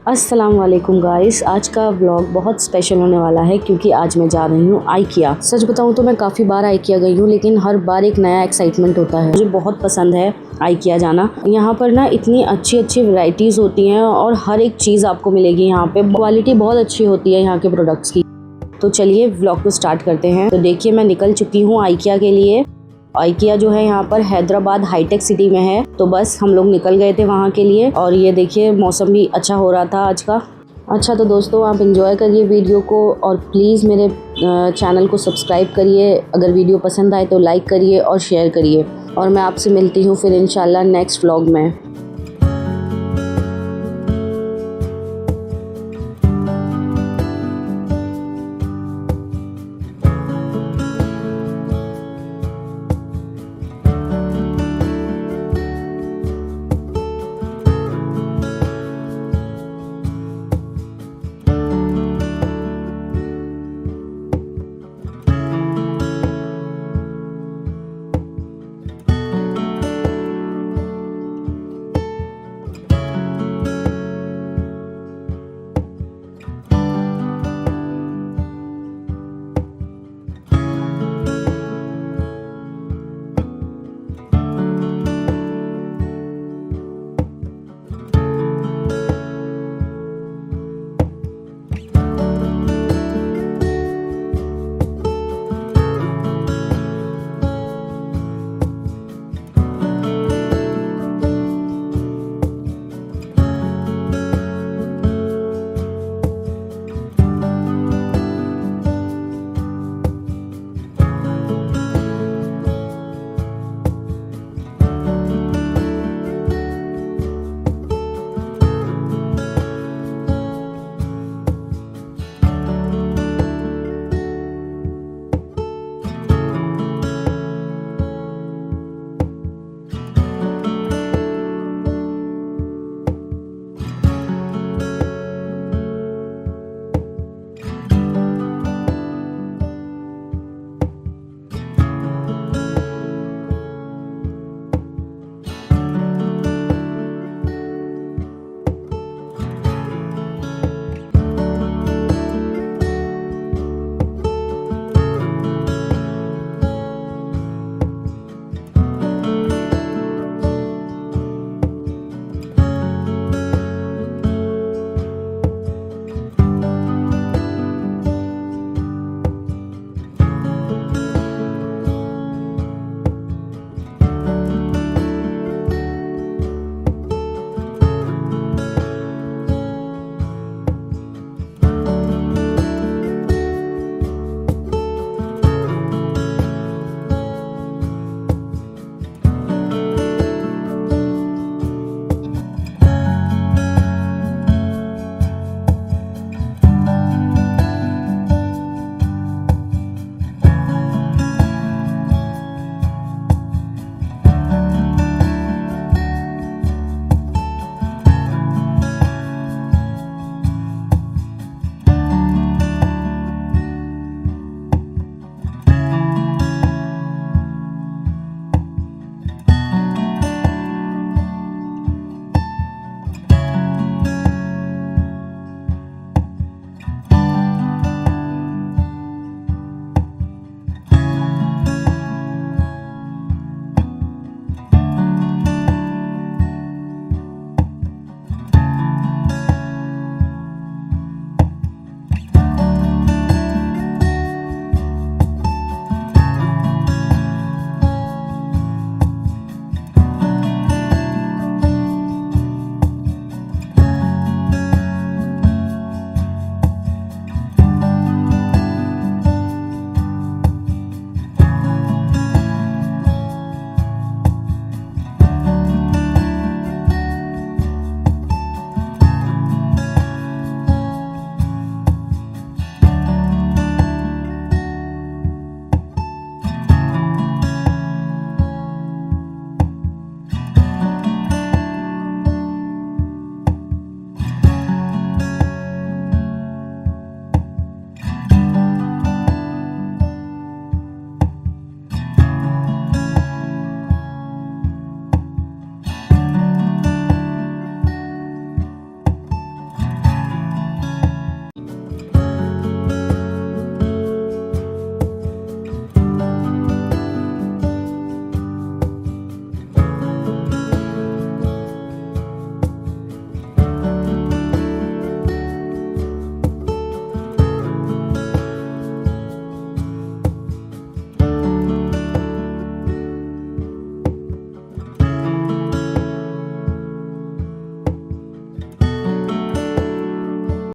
अस्सलाम वालेकुम गाइस, आज का व्लॉग बहुत स्पेशल होने वाला है क्योंकि आज मैं जा रही हूँ आइकिया। सच बताऊँ तो मैं काफ़ी बार आइकिया गई हूँ, लेकिन हर बार एक नया एक्साइटमेंट होता है। मुझे बहुत पसंद है आइकिया जाना। यहाँ पर ना इतनी अच्छी अच्छी वैरायटीज़ होती हैं और हर एक चीज़ आपको मिलेगी। यहाँ पे क्वालिटी बहुत अच्छी होती है यहाँ के प्रोडक्ट्स की। तो चलिए व्लॉग को स्टार्ट करते हैं। तो देखिए मैं निकल चुकी हूँ आइकिया के लिए। IKEA जो है यहाँ पर हैदराबाद हाईटेक सिटी में है, तो बस हम लोग निकल गए थे वहाँ के लिए। और ये देखिए मौसम भी अच्छा हो रहा था आज का। अच्छा तो दोस्तों आप एंजॉय करिए वीडियो को और प्लीज़ मेरे चैनल को सब्सक्राइब करिए। अगर वीडियो पसंद आए तो लाइक करिए और शेयर करिए। और मैं आपसे मिलती हूँ फिर इंशाल्लाह नेक्स्ट व्लॉग में।